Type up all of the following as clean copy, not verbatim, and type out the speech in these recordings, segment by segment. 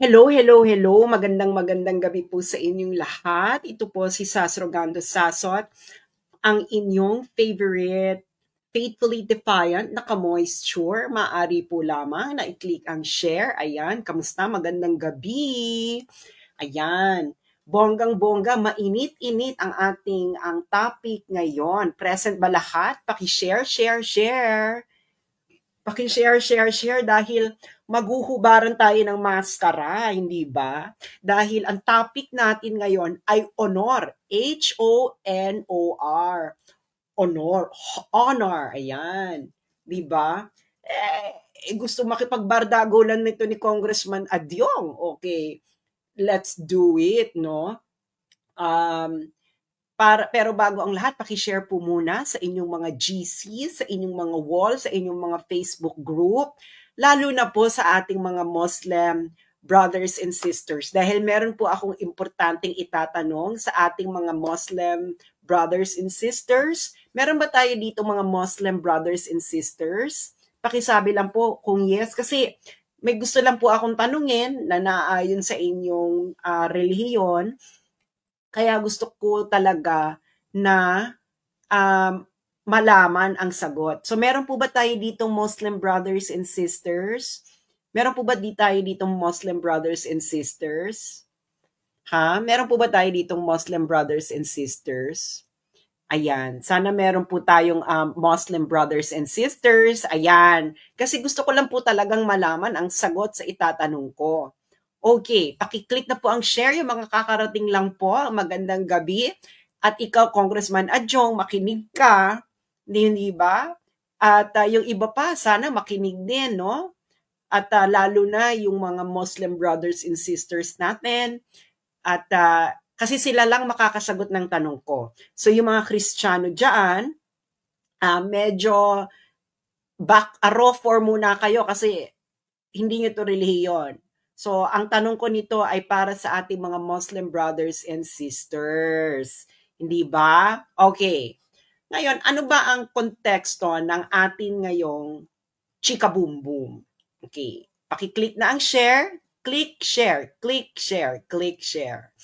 Hello, hello, hello. Magandang gabi po sa inyong lahat. Ito po si Sas Rogando Sasot, ang inyong favorite faithfully defiant na ka-moisture. Maaari po lamang na i-click ang share. Ayan, kamusta? Magandang gabi. Ayan. Bonggang-bongga, mainit-init ang topic ngayon. Present ba lahat? Paki-share, share, share. Paki-share dahil maghuhubaran tayo ng maskara, hindi ba? Dahil ang topic natin ngayon ay honor. Honor. Honor. Honor. Ayan. Di ba? Gusto makipagbardagulan nito ni Congressman Adyong. Okay. Let's do it, no? Pero bago ang lahat, paki-share po muna sa inyong mga GC, sa inyong mga wall, sa inyong mga Facebook group, lalo na po sa ating mga Muslim brothers and sisters. Dahil meron po akong importanteng itatanong sa ating mga Muslim brothers and sisters. Meron ba tayo dito mga Muslim brothers and sisters? Pakisabi lang po kung yes, kasi may gusto lang po akong tanungin na naayon sa inyong relihiyon. Kaya gusto ko talaga na malaman ang sagot. So meron po ba tayo ditong Muslim brothers and sisters? Meron po ba tayo ditong Muslim brothers and sisters? Meron po ba tayo ditong Muslim brothers and sisters? Ayan, sana meron po tayong Muslim brothers and sisters. Ayan, kasi gusto ko lang po talagang malaman ang sagot sa itatanong ko. Okay, pakiclick na po ang share, yung mga kakarating lang po. Magandang gabi. At ikaw, Congressman Adjong, makinig ka. Hindi ba? At yung iba pa, sana makinig din, no? At lalo na yung mga Muslim brothers and sisters natin. At kasi sila lang makakasagot ng tanong ko. So yung mga Kristiyano dyan, medyo raw for muna kayo kasi hindi nyo to relihiyon. So, ang tanong ko nito ay para sa ating mga Muslim brothers and sisters. Hindi ba? Okay. Ngayon, ano ba ang konteksto ng atin ngayong chika boom boom? Okay. Pakiclick na ang share. Click share. Click share. Click share.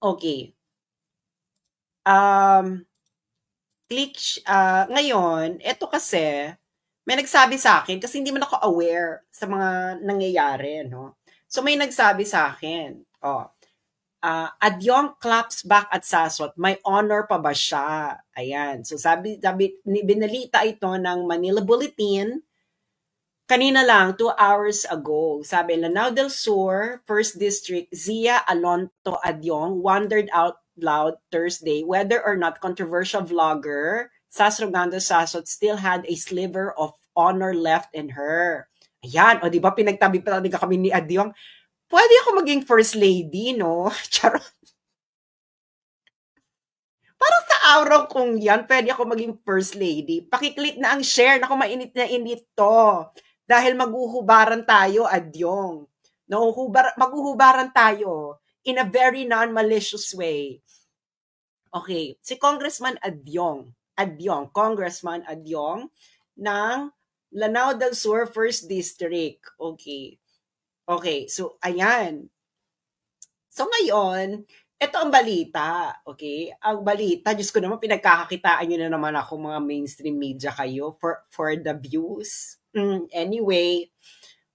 Okay. Ngayon, ito kasi, may nagsabi sa akin, kasi hindi man ako aware sa mga nangyayari, no? So may nagsabi sa akin, Adyong claps back at Sasot, may honor pa ba siya? Ayan. So binalita ito ng Manila Bulletin, kanina lang, 2 hours ago. Sabi, Lanao del Sur, 1st District, Zia Alonto Adyong wondered out loud Thursday whether or not controversial vlogger Sas Rogando Sasot still had a sliver of honor left in her. Ayan, o di ba pinagtabi pa talaga kami ni Adyong, pwede ako maging first lady, no? Charot. Parang sa araw kong yan, pwede ako maging first lady. Pakiclick na ang share. Naku, mainit na init to. Dahil maghuhubaran tayo, Adyong. No, maghuhubaran tayo in a very non-malicious way. Okay, si Congressman Adyong, Congressman Adyong ng Lanao del Sur 1st District. Okay. Okay, so ayan. So ngayon, ito ang balita, okay? Ang balita, Diyos ko naman, pinagkakakitaan nyo na naman ako, mga mainstream media kayo, for the views. Anyway,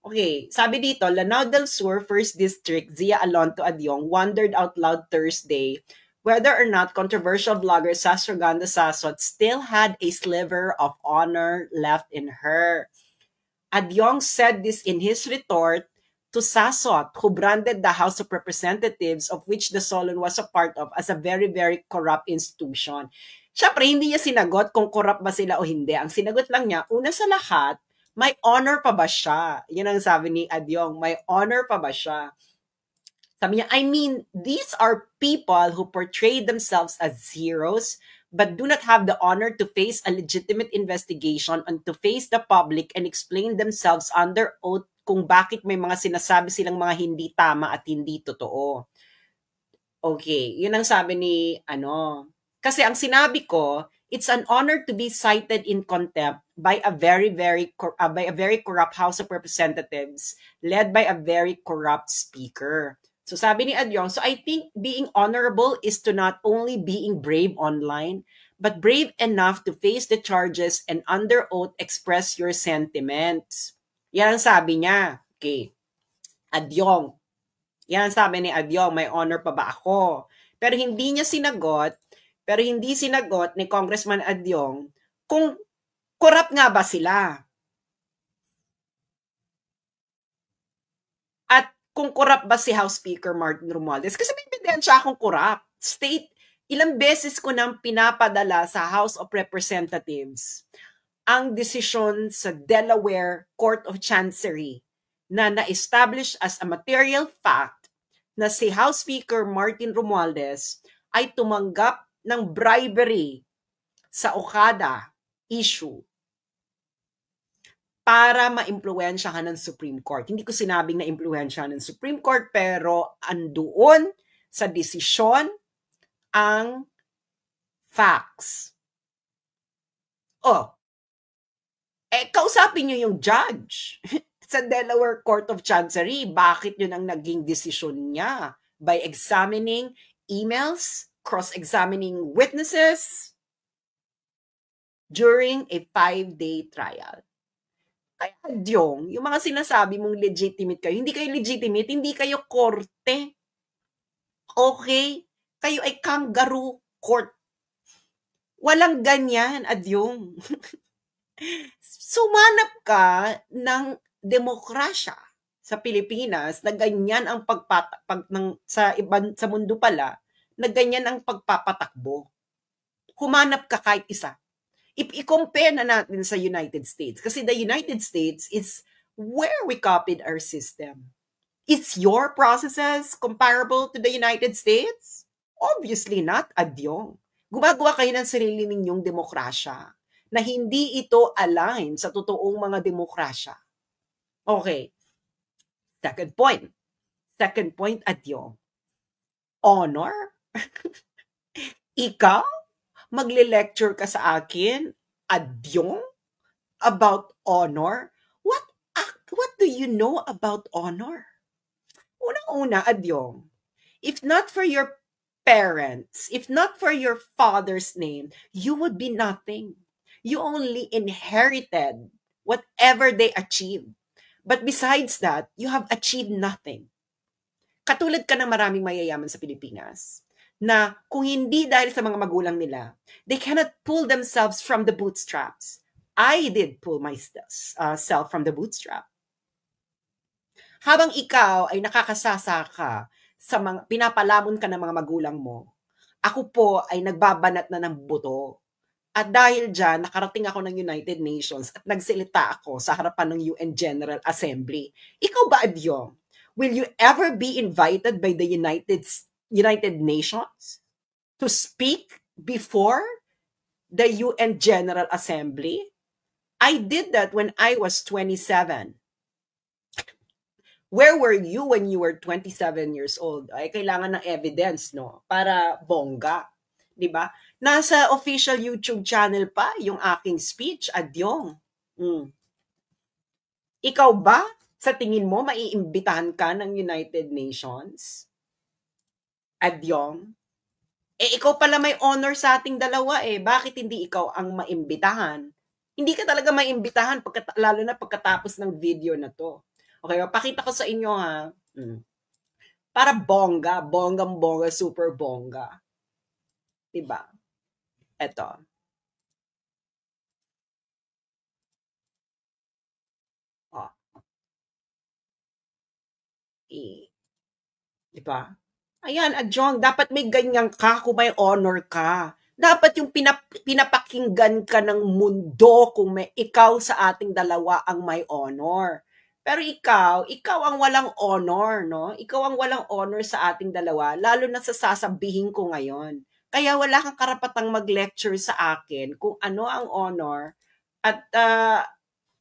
okay, sabi dito, Lanao del Sur 1st District, Zia Alonto Adyong wondered out loud Thursday whether or not controversial vlogger Sas Rogando Sasot still had a sliver of honor left in her. Adyong said this in his retort to Sasot, who branded the House of Representatives, of which the Solon was a part of, as a very, very corrupt institution. Siyempre, hindi niya sinagot kung corrupt ba sila o hindi. Ang sinagot lang niya, una sa lahat, may honor pa ba siya? Yan ang sabi ni Adyong, may honor pa ba siya? Sabi niya, I mean, these are people who portray themselves as heroes, but do not have the honor to face a legitimate investigation and to face the public and explain themselves under oath kung bakit may mga sinasabi silang mga hindi tama at hindi totoo. Okay, yun ang sabi ni, kasi ang sinabi ko, It's an honor to be cited in contempt by a very corrupt House of Representatives led by a very corrupt speaker. So sabi ni Adyong, so I think being honorable is to not only being brave online, but brave enough to face the charges and under oath express your sentiments. Yan ang sabi niya. Okay. Adyong. Yan ang sabi ni Adyong, may honor pa ba ako? Pero hindi sinagot ni Congressman Adyong kung corrupt nga ba sila. At kung corrupt ba si House Speaker Martin Romualdez. Kasi may ebidensya akong corrupt. Ilang beses ko nang pinapadala sa House of Representatives ang desisyon sa Delaware Court of Chancery na na-establish as a material fact na si House Speaker Martin Romualdez ay tumanggap ng bribery sa Okada issue para ma-impluwensyahan ng Supreme Court. Hindi ko sinabing na-impluwensyahan ng Supreme Court, pero andoon sa desisyon ang facts. Kausapin nyo yung judge sa Delaware Court of Chancery. Bakit yun ang naging desisyon niya? By examining emails, cross-examining witnesses during a 5-day trial. Kaya Adyong, yung mga sinasabi mong legitimate kayo, hindi kayo legitimate, hindi kayo korte. Okay? Kayo ay kangaroo court. Walang ganyan, Adyong. Sumanap ka ng demokrasya sa Pilipinas na ganyan ang sa mundo pala, na ganyan ang pagpapatakbo. Humanap ka kahit isa. I-compare na natin sa United States. Kasi the United States is where we copied our system. Is your processes comparable to the United States? Obviously not, Adyong. Gumagawa kayo ng sarili ninyong demokrasya na hindi ito align sa totoong mga demokrasya. Okay. Second point, Adyong. Honor? Ikaw? Magle-lecture ka sa akin, Adyong, about honor? What do you know about honor? Unang-una, Adyong, if not for your parents, if not for your father's name, you would be nothing. You only inherited whatever they achieved. But besides that, you have achieved nothing. Katulad ka ng maraming mayayaman sa Pilipinas na kung hindi dahil sa mga magulang nila, they cannot pull themselves from the bootstraps. I did pull myself from the bootstrap. Habang ikaw ay nakakasasa ka sa mga pinapalamon ka ng mga magulang mo, ako po ay nagbabanat na ng buto. At dahil dyan, nakarating ako ng United Nations at nagsalita ako sa harapan ng UN General Assembly. Ikaw ba, Adyong? Will you ever be invited by the United Nations to speak before the UN General Assembly? I did that when I was 27. Where were you when you were 27 years old? Ay, kailangan ng evidence, no? Para bongga. Diba? Nasa official YouTube channel pa yung aking speech, Adyong. Ikaw ba, sa tingin mo, maiimbitahan ka ng United Nations? Adyong? Ikaw pala may honor sa ating dalawa eh. Bakit hindi ikaw ang maimbitahan? Hindi ka talaga maimbitahan, lalo na pagkatapos ng video na to. Okay, pakita ko sa inyo ha. Para bongga, bonggang-bongga, super bongga. Diba? Eto. Diba? Ayan, Adyong, dapat may ganyan ka kung may honor ka. Dapat yung pinapakinggan ka ng mundo kung may ikaw sa ating dalawa ang may honor. Pero ikaw ang walang honor, no? Ikaw ang walang honor sa ating dalawa, lalo na sa sasabihin ko ngayon. Kaya wala kang karapatang mag-lecture sa akin kung ano ang honor at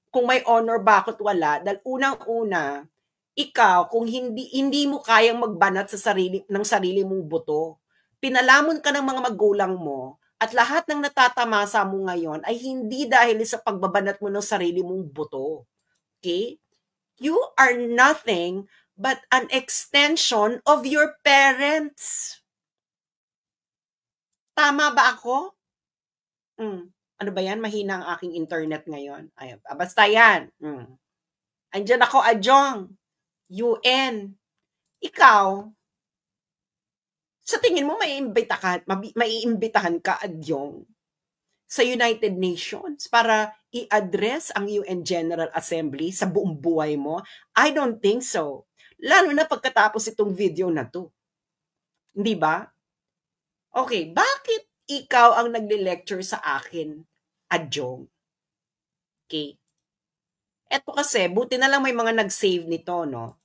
kung may honor bakit wala. Dahil unang-una, ikaw, kung hindi mo kayang magbanat sa sarili mong buto, pinalamon ka ng mga magulang mo At lahat ng natatamasa mo ngayon ay hindi dahil sa pagbabanat mo ng sarili mong buto. Okay? You are nothing but an extension of your parents. Tama ba ako? Ano ba yan? Mahina ang aking internet ngayon. Ay, basta yan. Andyan ako, Adjong. UN. Ikaw, sa tingin mo maiimbitahan ka, Adjong, sa United Nations para i-address ang UN General Assembly sa buong buhay mo? I don't think so. Lalo na pagkatapos itong video na to. Hindi ba? Okay, bakit ikaw ang nagle-lecture sa akin, Adjong? Okay. Eto kasi, buti na lang may mga nag-save nito, no?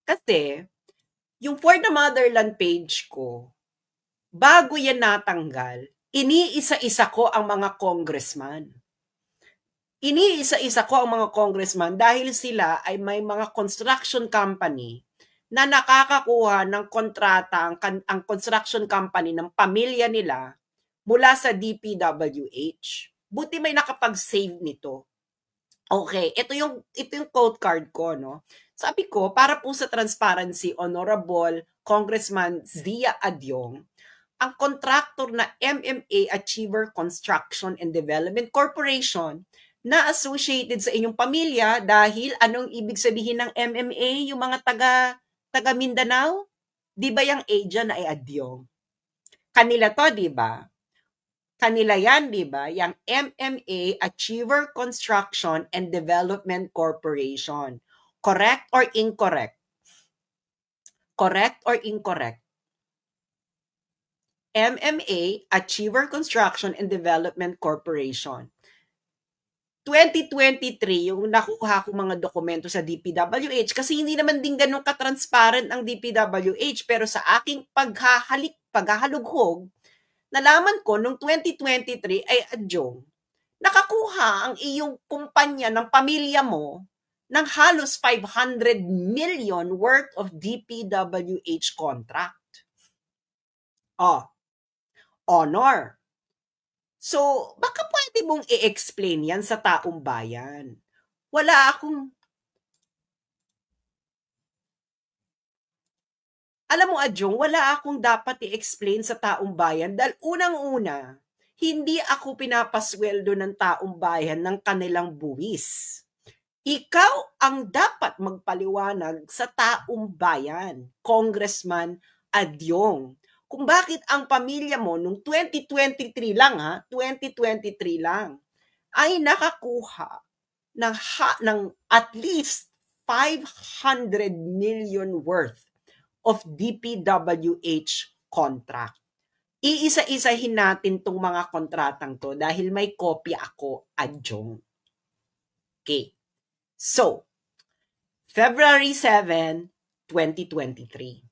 Kasi, yung For the Motherland page ko, bago yan natanggal, iniisa-isa ko ang mga congressman. Iniisa-isa ko ang mga congressman dahil sila ay may mga construction company na nakakakuha ng kontrata ang construction company ng pamilya nila mula sa DPWH. Buti may nakapag-save nito. Okay, ito yung quote card ko, no? Sabi ko, para po sa transparency, Honorable Congressman Zia Adyong, ang contractor na MMA Achiever Construction and Development Corporation na associated sa inyong pamilya dahil anong ibig sabihin ng MMA, yung mga taga Mindanao? Di ba yung agent ay Adyong? Kanila to, di ba? Kanila yan, di ba? Yung MMA Achiever Construction and Development Corporation. Correct or incorrect? Correct or incorrect? MMA Achiever Construction and Development Corporation. 2023, yung nakuha ko mga dokumento sa DPWH, kasi hindi naman din ganun ka-transparent ang DPWH, pero sa aking paghahalughog, nalaman ko nung 2023 ay Adjong, nakakuha ang iyong kumpanya ng pamilya mo ng halos 500 million worth of DPWH contract. Honor. So, baka pwede mong i-explain yan sa taong bayan. Alam mo, Adjong, wala akong dapat i-explain sa taong bayan dahil unang-una, hindi ako pinapasweldo ng taong bayan ng kanilang buwis. Ikaw ang dapat magpaliwanag sa taong bayan, Congressman Adyong, kung bakit ang pamilya mo nung 2023 lang, 2023 lang, ay nakakuha ng at least 500 million worth of DPWH contract. Iisa-isahin natin tong mga kontratang to dahil may kopya ako, Adjong. Okay. So, February 7, 2023.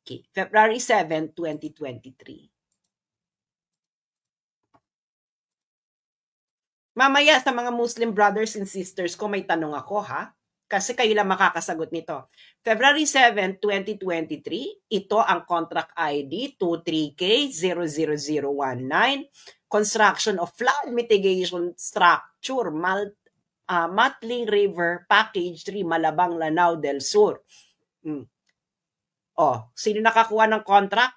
Okay, February 7, 2023. Mamaya sa mga Muslim brothers and sisters ko, may tanong ako, kasi kayo lang makakasagot nito. February 7, 2023, ito ang contract ID 23K00019, Construction of Flood Mitigation Structure, Matling River, Package 3, Malabang, Lanao del Sur. Sino nakakuha ng contract?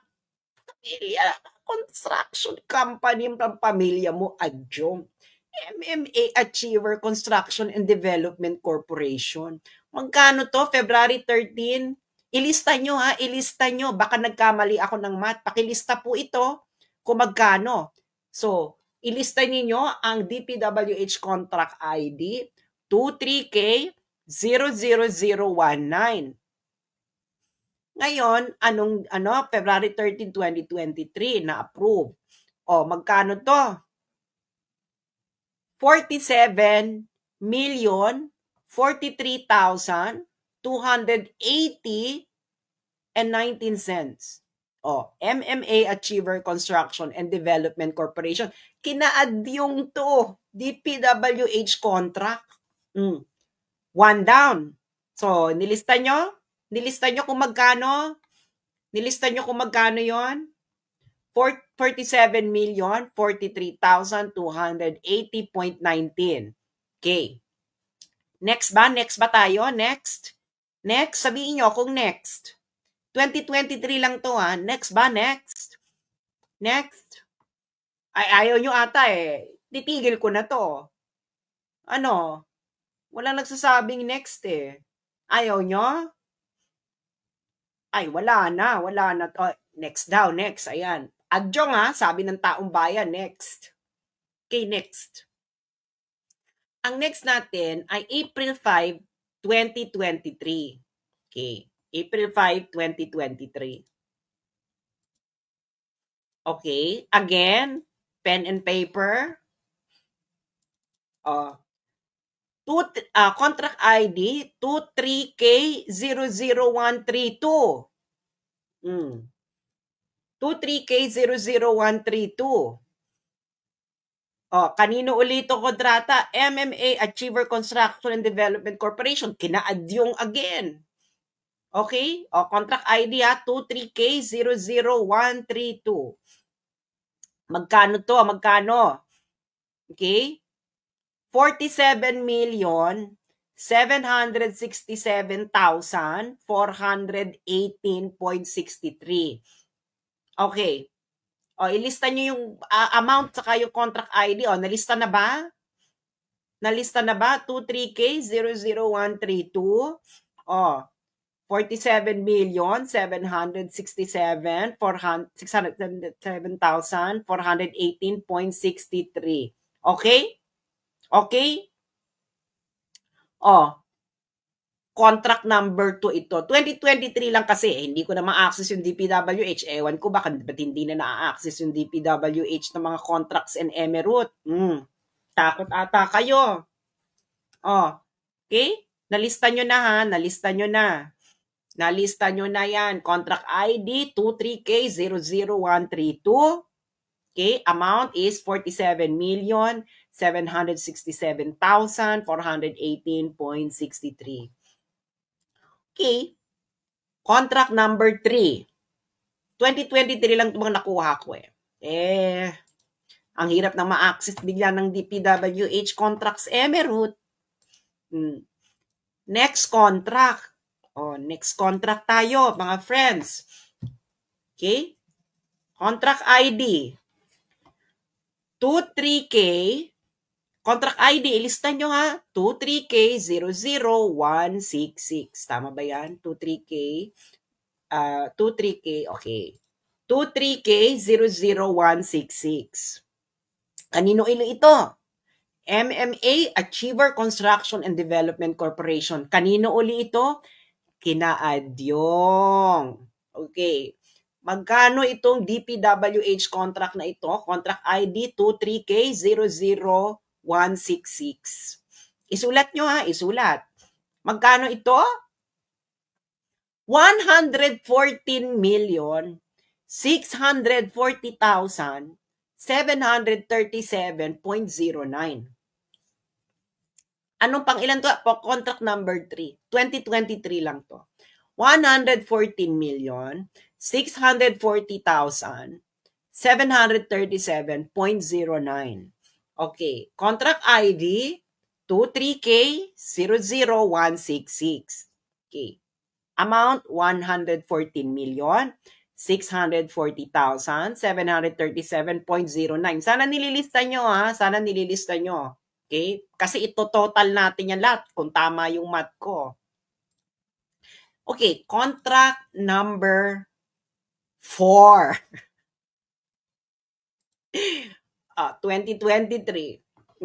Construction company ng pamilya mo, Adjong. MMA Achiever Construction and Development Corporation. Magkano to? February 13? Ilista nyo, ilista nyo. Baka nagkamali ako ng math. Pakilista po ito kung magkano. So, ilista ninyo ang DPWH contract ID 23K00019. Ngayon, February 13, 2023 na approve. Magkano to? 47,043,280.19. MMA Achiever Construction and Development Corporation. Kinaadyong to, DPWH contract. One down. So, nilista nyo kung magkano? Nilista nyo kung magkano yon? 47,043,280.19. Okay. Next ba? Next ba tayo? Next? Next? Sabihin nyo kung next. 2023 lang to ha. Next ba? Next? Next? Ay, ayaw nyo ata eh. Titigil ko na to. Ano? Walang nagsasabing next eh. Ayaw nyo? Ay, wala na. Oh, next daw, next. Ayan. Adjong ha, sabi ng taong bayan, next. Okay, next. Ang next natin ay April 5, 2023. Okay. April 5, 2023. Okay. Again, pen and paper. Contract ID 23K00132. 23K00132. Kanino ulit itong kontrata? MMA Achiever Construction and Development Corporation. Kinaadyong again. Okay? Contract ID 23K00132. Magkano to? Magkano? Okay? 47,767,418.63. Okay. Ilista nyo yung amount saka yung contract ID. Nalista na ba? Nalista na ba? 23K00132. 47,767,418.63. Okay? Okay? Contract number 2 ito. 2023 lang kasi. Hindi ko na ma-access yung DPWH. Ewan ko ba't hindi na na-access yung DPWH ng mga contracts and emerald. Takot ata kayo. Okay? Nalista nyo na ha. Nalista nyo na. Nalista nyo na yan. Contract ID 23K00132. Okay? Amount is 47,767,418.63. Okay. Contract number 3. 2023 lang itong mga nakuha ko eh. Ang hirap na ma-access bigla ng DPWH contracts emerald. Next contract. Next contract tayo, mga friends. Okay? Contract ID. 23K. Contract ID, ilista nyo ha. 23K00166. Tama ba yan? 23K. 23K, okay. 23K00166. Kanino ito? MMA Achiever Construction and Development Corporation. Kanino uli ito? Kinaadyong. Okay. Magkano itong DPWH contract na ito? Contract ID 23K00166. Isulat nyo ha, isulat. Magkano ito? 114,640,737.09. Anong pang ilan to? Contract number 3. 2023 lang to. 114,640,737.09. Okay. Contract ID 23K00166. Okay. Amount 114,640,737.09. Sana nililista nyo ha. Sana nililista nyo. Okay? Kasi ito total natin yan lahat kung tama yung math ko. Okay, contract number 4. 2023.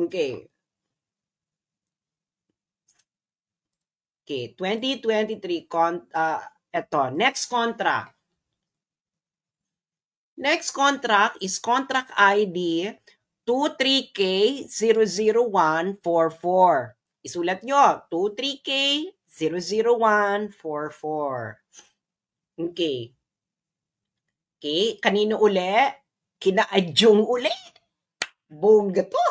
Okay. Okay, 2023 ito, next contract. Next contract is contract ID 23K00144. Isulat nyo, 23K00144. Okay. Okay, kanino uli? Kinaadyong uli. Bongga to.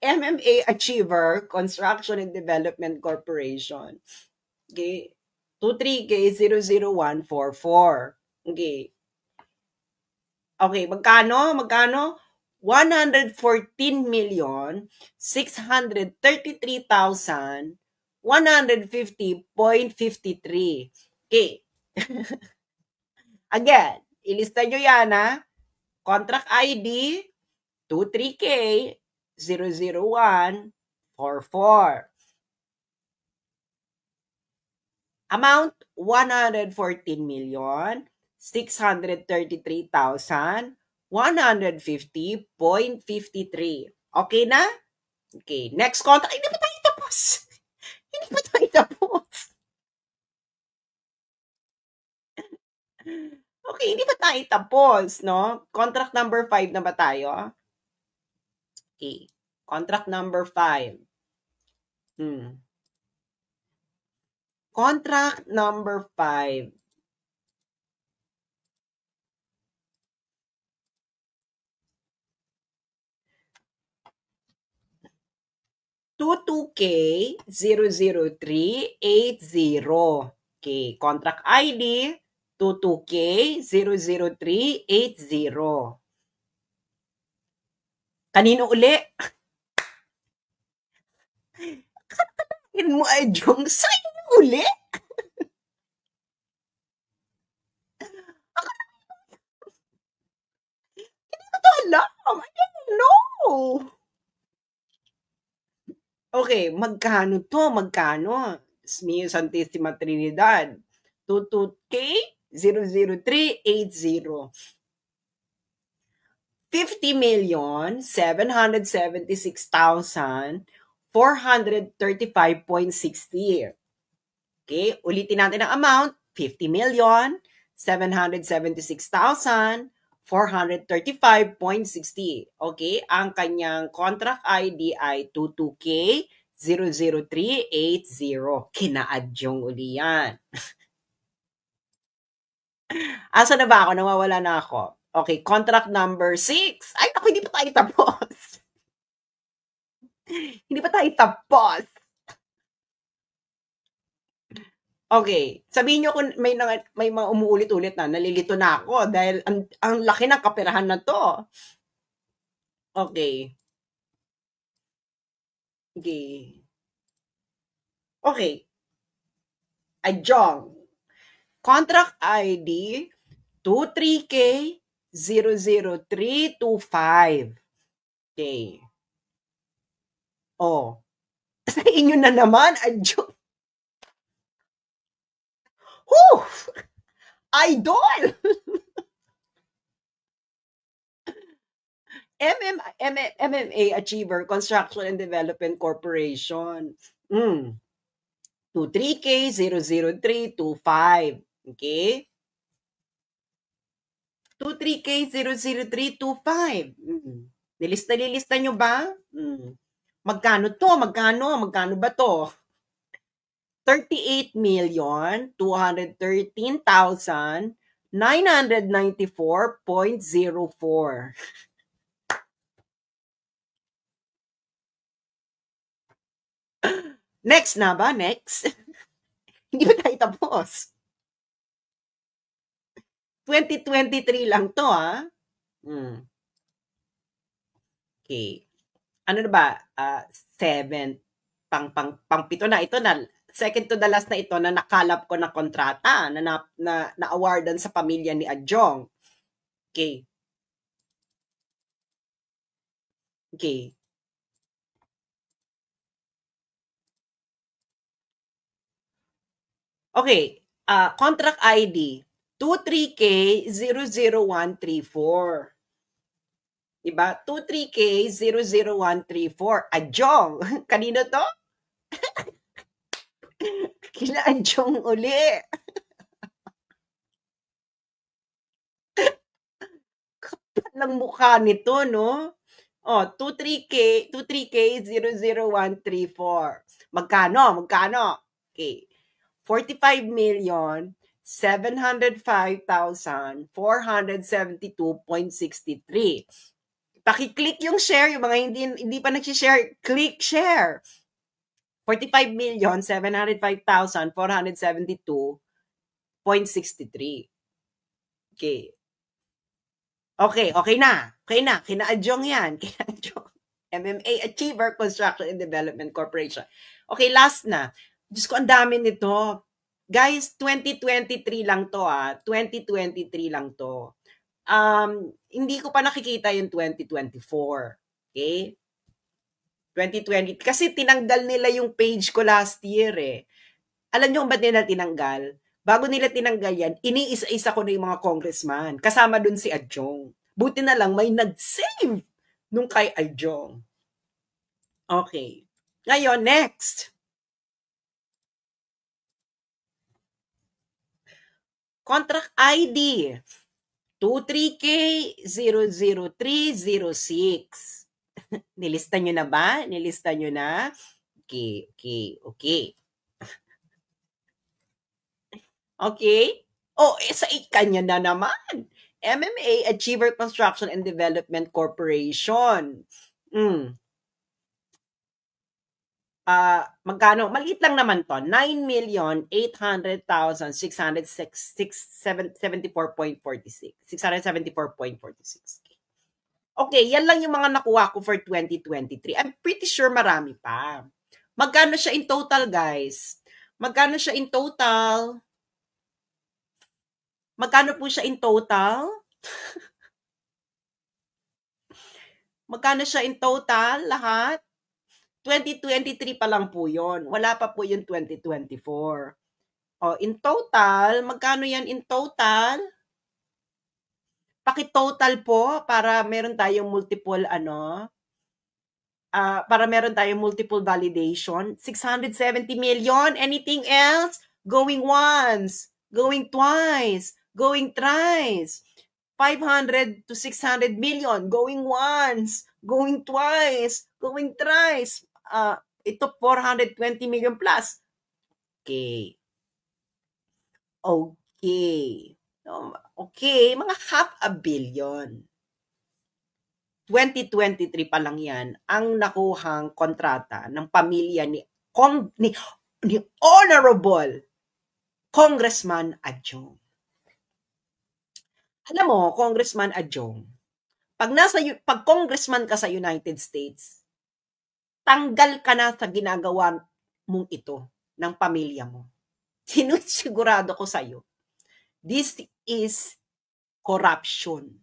MMA Achiever Construction and Development Corporation. Okay. 23K00144. Okay. Okay, magkano? Magkano? 114,633,150.53. Okay. Again, ilista nyo yan ha. Contract ID 23K00144. Amount 114,633,150.53. Okay na? Okay, next contract. Hindi pa tayo tapos. Hindi pa tayo tapos. Okay, hindi pa tayo tapos, no? Contract number 5 na ba tayo? Okay. Contract number 5. Contract number 5. K 00380. Okay, contract ID 22K00380. Kanino uli? Katanungin mo ay Jong, sa'yo uli? Hindi ko to alam. I don't know. Okay, magkano to? Magkano? Mio Santissima Trinidad. 22K00380. 50,776,435.60. Okay, ulitin natin ang amount. 50,776,435.60. Okay, ang kanyang contract ID ay 22K00380. Kina-adjong uli yan. Asa na ba ako? Nawawala na ako. Okay, contract number 6. Ay, ako, hindi pa tayo tapos. Hindi pa tayo tapos. Okay, sabihin nyo kung may mga umuulit-ulit na, nalilito na ako dahil ang laki ng kaperahan na to. Okay. Okay. Okay. Adjong. Contract ID 23K00325. Okay. Oh. Sa inyo na naman, adjong. Whew! Idol! MMA Achiever Construction and Development Corporation. 23K00325. Okay? 23K00325. Nilista nyo ba? Magkano to? Magkano ba to? 38,213,994.04. Next na ba? Next? Hindi ba tayo tapos? 2023 lang to, ha? Okay. Ano na ba? 7. Pang-pito na. Ito na. Second to the last na ito na nakalap ko na kontrata na awardan sa pamilya ni Adjong. Okay. Okay. Okay. Contract ID 23K00134. Diba? 23K00134. Adjong. Kanino to? Kila Adjong uli. Kapal ng mukha nito, no? 23K00134. Magkano? Okay. 45,705,472.63. Paki-click yung share, yung mga hindi pa nag-share, click share. 45,705,472.63. Okay. Okay, okay na. Okay na. Kina Adjong yan. Kina Adjong. MMA Achiever Construction and Development Corporation. Okay, last na. Diyos ko, ang dami nito. Guys, 2023 lang to 2023 lang to. Hindi ko pa nakikita yung 2024. Okay? 2020. Kasi tinanggal nila yung page ko last year eh. Alam niyo kung ba't nila tinanggal? Bago nila tinanggal yan, iniisa-isa ko na yung mga congressman. Kasama dun si Adjong. Buti na lang may nag-save nung kay Adjong. Okay. Ngayon, next. Contract ID 23K00306. Nilista nyo na ba? Nilista nyo na? Okay, okay, okay. Okay? Oh, sa kanya na naman. MMA Achiever Construction and Development Corporation. Magkano? Maliit lang naman to. 9,800,674.46. 674.46. Okay, yan lang yung mga nakuha ko for 2023. I'm pretty sure marami pa. Magkano siya in total, guys? Magkano siya in total? Magkano po siya in total? Magkano siya in total, lahat? 2023 pa lang po yun. Wala pa po yung 2024. Oh, in total, magkano yan in total? Paki-total po para meron tayong multiple para meron tayong multiple validation. 670 million. Anything else? Going once, going twice, going thrice. 500 to 600 million. Going once, going twice, going thrice. Ito 420 million plus. Okay. Okay. Okay, mga half a billion. 2023 pa lang yan ang nakuhang kontrata ng pamilya ni Honorable Congressman Adjong. Alam mo, Congressman Adjong, pag congressman ka sa United States, tanggal ka na sa ginagawa mong ito ng pamilya mo. Sinusigurado ko sa iyo. This is corruption.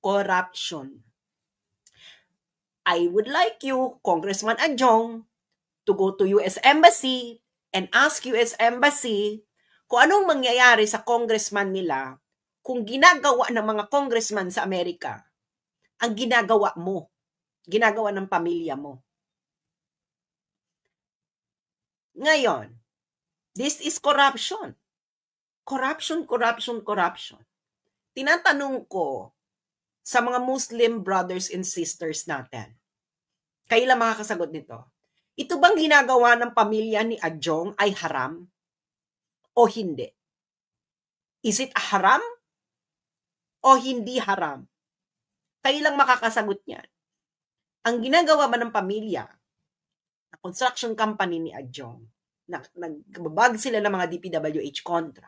Corruption. I would like you, Congressman Adjong, to go to US Embassy and ask US Embassy kung anong mangyayari sa congressman nila kung ginagawa ng mga congressman sa Amerika ang ginagawa mo, ginagawa ng pamilya mo. Ngayon, this is corruption. Corruption, corruption, corruption. Tinatanong ko sa mga Muslim brothers and sisters natin, kayo lang makakasagot nito. Ito bang ginagawa ng pamilya ni Adjong ay haram o hindi? Is it haram o hindi haram? Kayo lang makakasagot niyan. Ang ginagawa ba ng pamilya, na construction company ni Adjong, nagbabag sila ng mga DPWH kontra,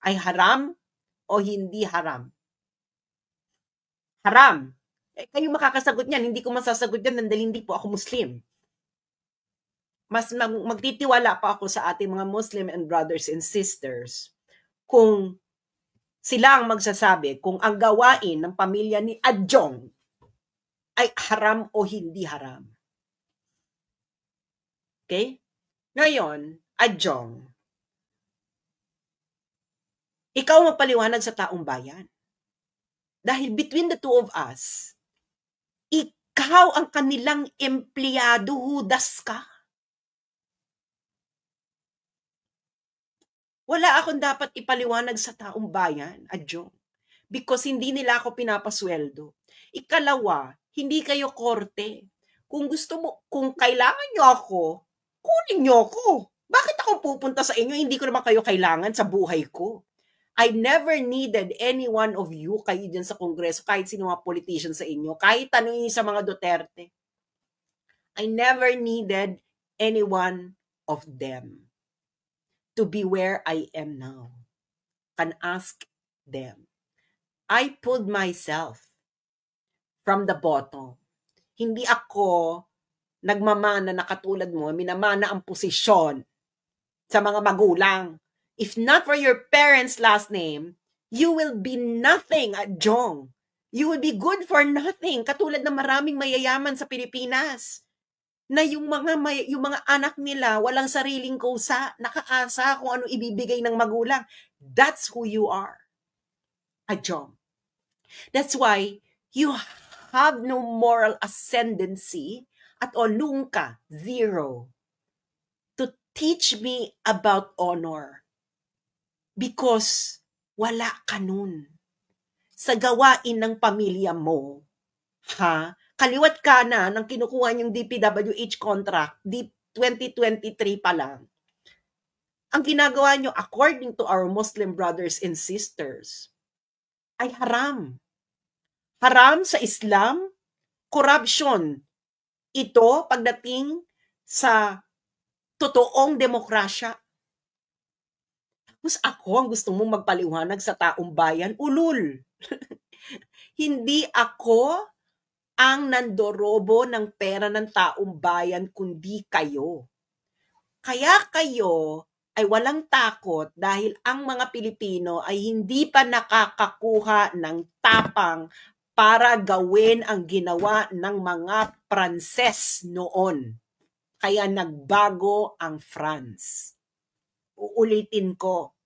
ay haram o hindi haram? Haram. Kayo makakasagot niyan. Hindi ko masasagot yan dahil hindi po ako Muslim. Mas magtitiwala pa ako sa ating mga Muslim and brothers and sisters kung sila ang magsasabi kung ang gawain ng pamilya ni Adjong ay haram o hindi haram. Okay? Ngayon, Adjong, ikaw magpaliwanag sa taong bayan. Dahil between the two of us, ikaw ang kanilang empleyado, hudas ka. Wala akong dapat ipaliwanag sa taong bayan, Adjong, because hindi nila ako pinapasweldo. Ikalawa, hindi kayo korte. Kung gusto mo, kung kailangan nyo ako, kunin nyo ako. Bakit ako pupunta sa inyo? Hindi ko naman kayo kailangan sa buhay ko. I never needed any one of you, kayo dyan sa Kongreso, kahit sino mga politician sa inyo, kahit tanongin sa mga Duterte. I never needed any one of them to be where I am now. Can ask them. I pulled myself from the bottom. Hindi ako nagmamana na katulad mo, minamana ang posisyon sa mga magulang. If not for your parents' last name, you will be nothing at Jong. You will be good for nothing. Katulad ng maraming mayayaman sa Pilipinas na yung mga anak nila walang sariling kusa, nakaasa kung ano ibibigay ng magulang. That's who you are, at Jong. That's why you have no moral ascendancy at olung ka, zero, to teach me about honor. Because wala ka nun. Sa gawain ng pamilya mo, kaliwat ka na nang kinukuha yung DPWH contract, 2023 pa lang. Ang ginagawa nyo, according to our Muslim brothers and sisters, ay haram. Haram sa Islam, corruption. Ito pagdating sa totoong demokrasya. Tapos ako ang gusto mong magpaliwanag sa taong bayan, ulul. Hindi ako ang nandorobo ng pera ng taong bayan, kundi kayo. Kaya kayo ay walang takot dahil ang mga Pilipino ay hindi pa nakakakuha ng tapang para gawin ang ginawa ng mga Pranses noon. Kaya nagbago ang France. Uulitin ko.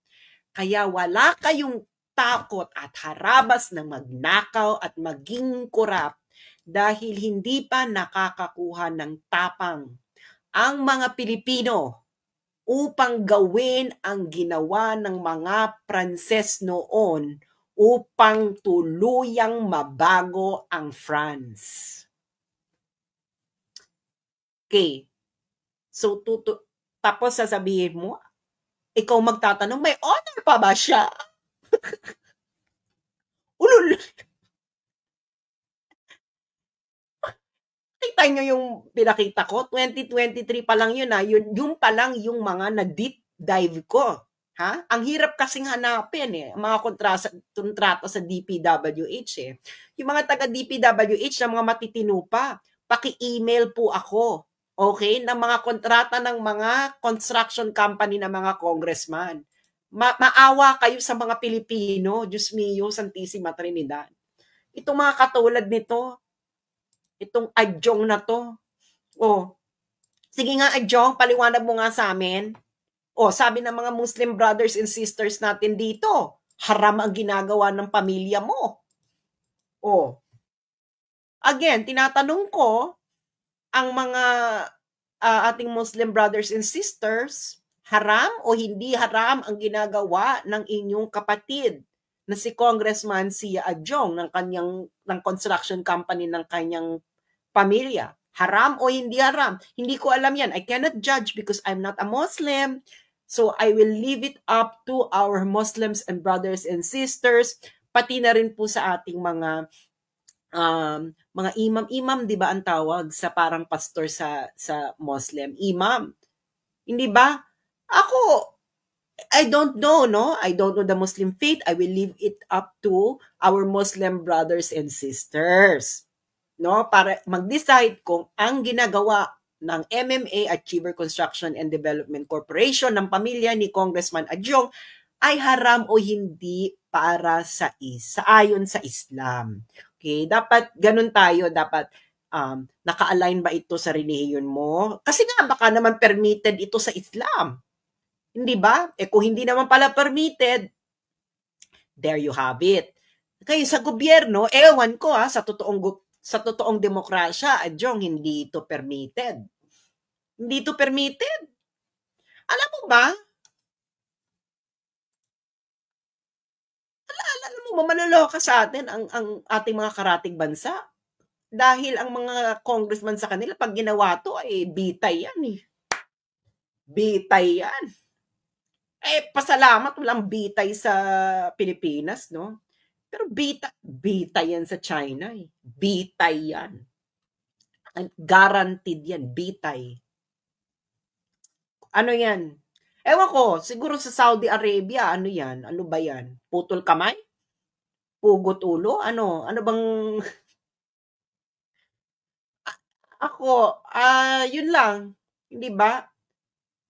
Kaya wala kayong takot at harabas na magnakaw at maging korap dahil hindi pa nakakakuha ng tapang ang mga Pilipino upang gawin ang ginawa ng mga Pranses noon upang tuluyang mabago ang France. Okay. So, tapos sasabihin mo, ikaw magtatanong, may honor pa ba siya? Ulul. Kita nyo yung pinakita ko? 2023 pa lang yun, ha? Yung pa lang yung mga na-deep dive ko. Ha? Ang hirap kasing hanapin, mga kontrata sa DPWH. Yung mga taga-DPWH na mga matitino pa, paki-email po ako. Okay? Ng mga kontrata ng mga construction company ng mga congressman. Maawa kayo sa mga Pilipino, Diyos mio, Santissima Trinidad. Itong mga katulad nito, itong Adjong na to. Sige nga Adjong, paliwanag mo nga sa amin. Sabi ng mga Muslim brothers and sisters natin dito, haram ang ginagawa ng pamilya mo. Again, tinatanong ko, ang mga ating Muslim brothers and sisters, haram o hindi haram ang ginagawa ng inyong kapatid na si Congressman Sia Adjong ng construction company ng kanyang pamilya? Haram o hindi haram? Hindi ko alam yan. I cannot judge because I'm not a Muslim. So I will leave it up to our Muslims and brothers and sisters, pati na rin po sa ating mga imam, di ba ang tawag sa parang pastor sa Muslim? Imam. Hindi ba? Ako, I don't know, no? I don't know the Muslim faith. I will leave it up to our Muslim brothers and sisters. No? Para mag-decide kung ang ginagawa ng MMA, Achiever Construction and Development Corporation, ng pamilya ni Congressman Adjong, ay haram o hindi para sa ayon sa Islam. Okay? Dapat ganun tayo, dapat naka-align ba ito sa relihiyon mo? Kasi nga, baka naman permitted ito sa Islam. Hindi ba? Kung hindi naman pala permitted, there you have it. Kaya sa gobyerno, ewan ko sa totoong demokrasya, Adjong, hindi ito permitted. Hindi ito permitted. Alam mo ba? Alam mo ba, maloloka sa atin ang ating mga karatig bansa. Dahil ang mga congressman sa kanila, pag ginawa to, bitay yan Bitay yan. Pasalamat, walang bitay sa Pilipinas, no? Pero bitay yan sa China. Bitay yan. Guaranteed yan, bitay. Ano yan? Ewan ko, siguro sa Saudi Arabia, ano yan? Ano ba yan? Putol kamay? Pugot ulo? Ano? Ano bang ako, yun lang, hindi ba?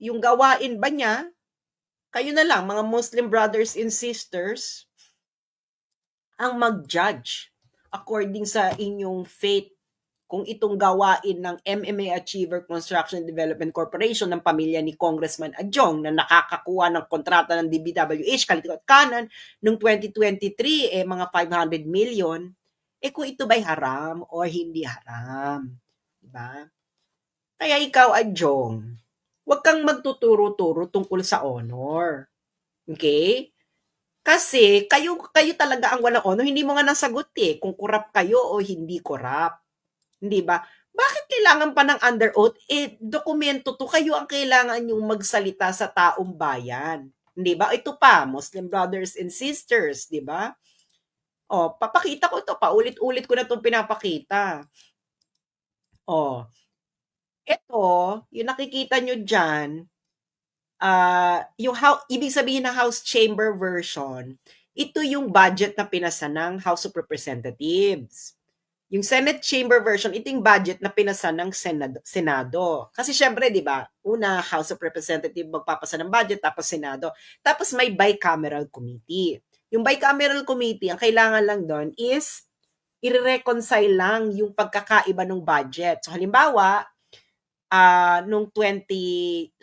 Yung gawain ba niya, kayo na lang, mga Muslim brothers and sisters, ang mag-judge according sa inyong faith kung itong gawain ng MMA Achiever Construction and Development Corporation ng pamilya ni Congressman Adjong na nakakakuha ng kontrata ng DPWH, Kalitikot Kanan, noong 2023, mga 500 million, kung ito ba'y haram o hindi haram? Diba? Kaya ikaw, Adjong, huwag kang magtuturo-turo tungkol sa honor. Okay? Kasi kayo talaga ang walang honor. Hindi mo nga nasagot kung corrupt kayo o hindi corrupt. Hindi ba? Bakit kailangan pa ng under oath? Dokumento to. Kayo ang kailangan yung magsalita sa taong bayan. Hindi ba? Ito pa, Muslim brothers and sisters, di ba? Papakita ko to. Paulit-ulit ko na itong pinapakita. Ito, yung nakikita nyo dyan, ibig sabihin ng House Chamber version, ito yung budget na pinasa ng House of Representatives. Yung Senate Chamber version, ito yung budget na pinasa ng Senado. Kasi syempre, di ba, una, House of Representatives magpapasa ng budget, tapos Senado. Tapos may bicameral committee. Yung bicameral committee, ang kailangan lang doon is i-reconcile lang yung pagkakaiba ng budget. So halimbawa, nung 2011,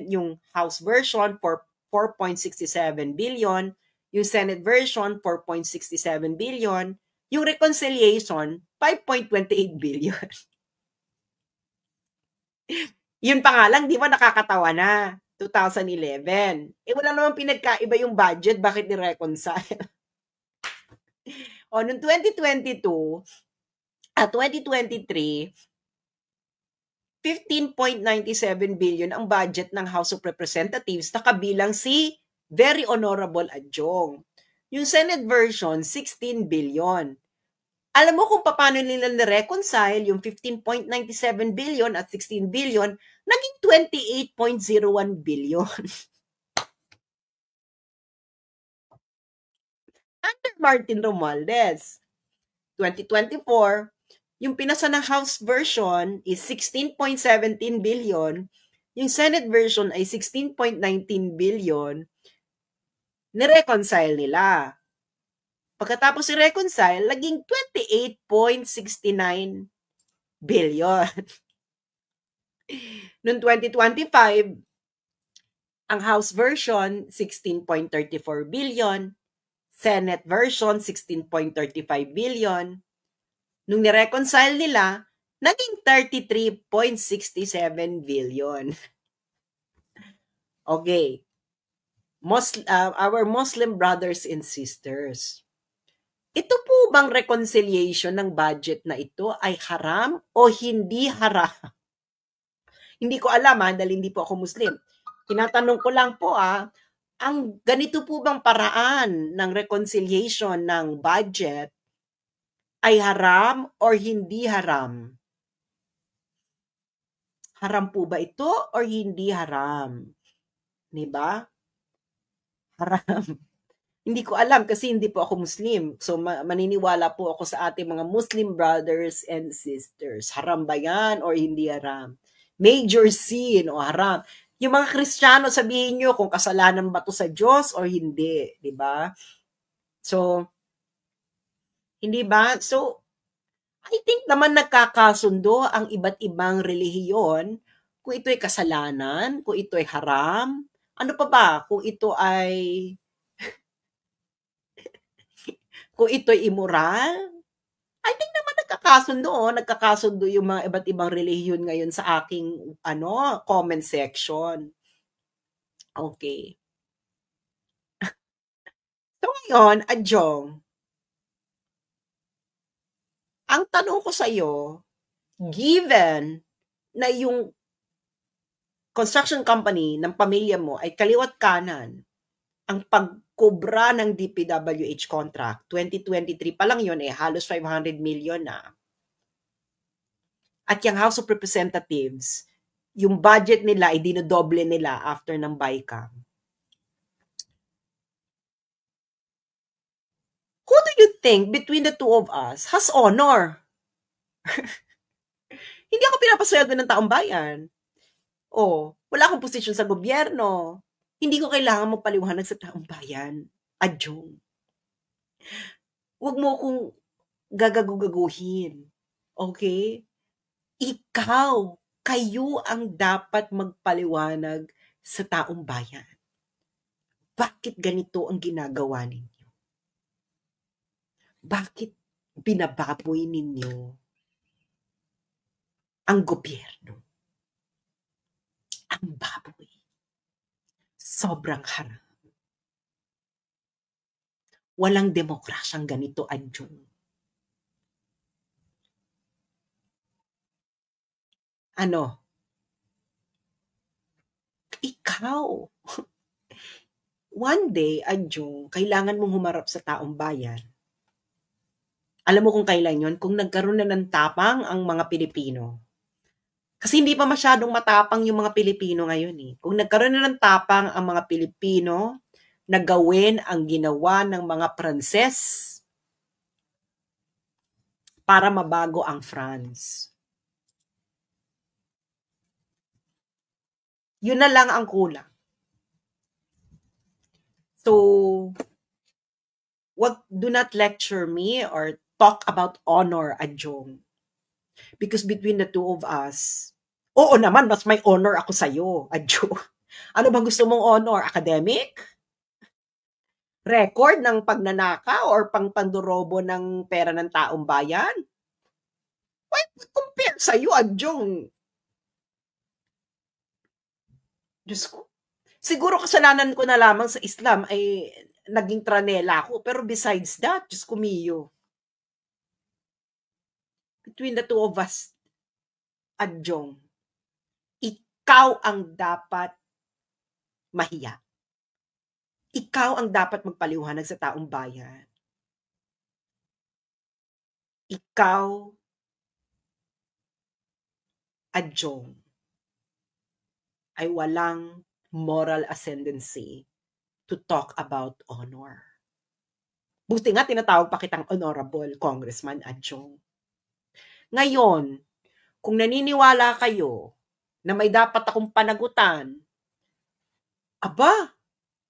yung House version for 4.67 billion, yung Senate version 4.67 billion, yung reconciliation 5.28 billion. Yun pa nga lang, di ba nakakatawa na? 2011. Wala naman pinagkaiba yung budget, bakit ni-reconcile? Noong 2022, 2023, 15.97 billion ang budget ng House of Representatives na kabilang si Very Honorable Adjong. Yung Senate version, 16 billion. Alam mo kung paano nila na-reconcile yung 15.97 billion at 16 billion, naging 28.01 billion. Under Martin Romualdez. 2024, yung pinasa ng House version is 16.17 billion, yung Senate version ay 16.19 billion, ni-reconcile nila. Pagkatapos i-reconcile, naging 28.69 billion. Noong 2025, ang House version, 16.34 billion, Senate version, 16.35 billion. Nung ni-reconcile nila, naging 33.67 billion. Okay. Our Muslim brothers and sisters, ito po bang reconciliation ng budget na ito ay haram o hindi haram? Hindi ko alam dahil hindi po ako Muslim. Tinatanong ko lang po ang ganito po bang paraan ng reconciliation ng budget ay haram or hindi haram? Haram po ba ito or hindi haram? Diba? Haram. Hindi ko alam kasi hindi po ako Muslim. So maniniwala po ako sa ating mga Muslim brothers and sisters. Haram ba yan or hindi haram? Major sin o haram. Yung mga Kristiyano, sabihin nyo kung kasalanan ba to sa Diyos or hindi. Diba? So, hindi ba? So, I think naman nagkakasundo ang iba't ibang relihiyon kung ito ay kasalanan, kung ito ay haram. Ano pa ba? Kung ito ay kung ito'y immoral, I think naman nagkakasundo yung mga iba't ibang relihiyon ngayon sa aking comment section. Okay. So ngayon, Adjong, ang tanong ko sa iyo, given na yung construction company ng pamilya mo ay kaliwat kanan, ang pagkobra ng DPWH contract, 2023 pa lang yun halos 500 million na. At yung House of Representatives, yung budget nila ay dinodoble nila after ng BICAM. Who you think between the two of us has honor? Hindi ako pinapasweldo ng taong bayan. Wala akong posisyon sa gobyerno. Hindi ko kailangan magpaliwanag sa taong bayan. Adyong. Huwag mo akong gagagugaguhin. Okay? Ikaw, kayo ang dapat magpaliwanag sa taong bayan. Bakit ganito ang ginagawa ninyo? Bakit binababoy ninyo ang gobyerno? Ang baboy. Sobrang haram. Walang demokrasyang ganito, Adyong. Ikaw. One day, Adyong, kailangan mong humarap sa taong bayan. Alam mo kung kailan yun? Kung nagkaroon na ng tapang ang mga Pilipino. Kasi hindi pa masyadong matapang yung mga Pilipino ngayon eh. Kung nagkaroon na ng tapang ang mga Pilipino na gawin ang ginawa ng mga Pranses para mabago ang France. Yun na lang ang kulang. So, do not lecture me or talk about honor, Adyong. Because between the two of us, oo naman, mas may honor ako sa'yo, Adyong. Ano bang gusto mong honor? Academic? Record ng pagnanaka or pandorobo ng pera ng taong bayan? Why compare sa'yo, Adyong? Diyos ko. Siguro kasalanan ko na lamang sa Islam ay naging tranela ako. Pero besides that, Diyos ko miyo. Between the two of us, Adyong, ikaw ang dapat mahiya. Ikaw ang dapat magpaliwanag sa taong bayan. Ikaw, Adyong, ay walang moral ascendancy to talk about honor. Buti nga tinatawag pa kitang Honorable Congressman Adyong. Ngayon, kung naniniwala kayo na may dapat akong panagutan,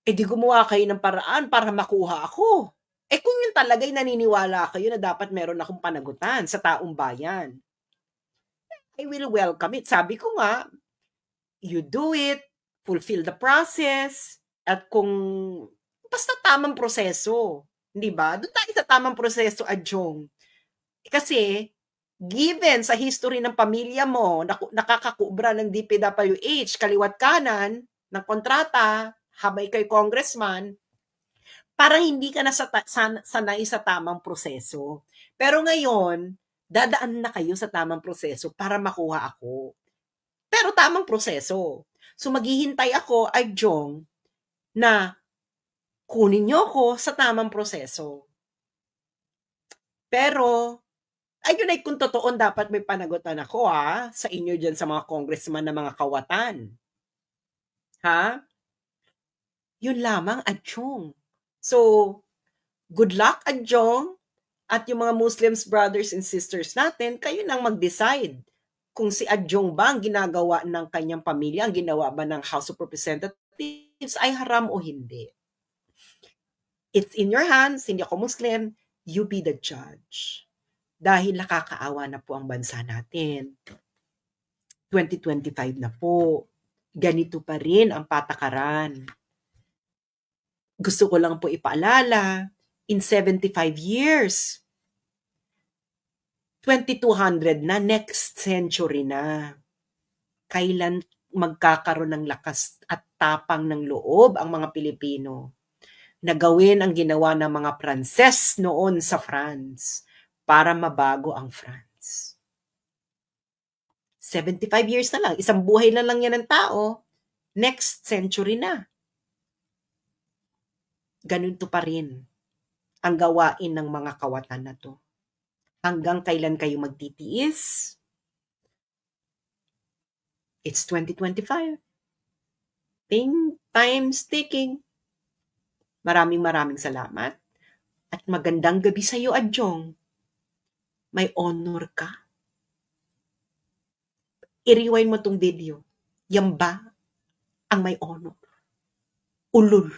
di gumawa kayo ng paraan para makuha ako. Kung yun talaga'y naniniwala kayo na dapat meron akong panagutan sa taong bayan, I will welcome it. Sabi ko nga, you do it, fulfill the process, at kung basta tamang proseso, di ba? Doon tayo sa tamang proseso, Adyong. Kasi, given sa history ng pamilya mo, nakakakubra ng DPWH, kaliwat kanan, ng kontrata, habay kay congressman, parang hindi ka na sanay sa tamang proseso. Pero ngayon, dadaan na kayo sa tamang proseso para makuha ako. Pero tamang proseso. So maghihintay ako, Adyong, na kunin niyo ako sa tamang proseso. Pero, ayun ay kung totoo, dapat may panagutan ako sa inyo dyan sa mga congressman na mga kawatan. Yun lamang, Adyong. So, good luck, Adyong, at yung mga Muslims brothers and sisters natin, kayo nang mag-decide kung si Adyong ba ang ginagawa ng kanyang pamilya, ang ginawa ba ng House of Representatives ay haram o hindi. It's in your hands, hindi ako Muslim, you be the judge. Dahil nakakaawa na po ang bansa natin. 2025 na po. Ganito pa rin ang patakaran. Gusto ko lang po ipaalala, in 75 years, 2200 na, next century na. Kailan magkakaroon ng lakas at tapang ng loob ang mga Pilipino na gawin ang ginawa ng mga Pranses noon sa France para mabago ang France? 75 years na lang, isang buhay na lang yan ng tao, next century na. Ganito pa rin ang gawain ng mga kawatan na to. Hanggang kailan kayo magtitiis? It's 2025. Time's ticking. Maraming salamat. At magandang gabi sa'yo, Adyong. May honor ka? I-rewind mo tong video. Yan ba ang may honor? Ulol.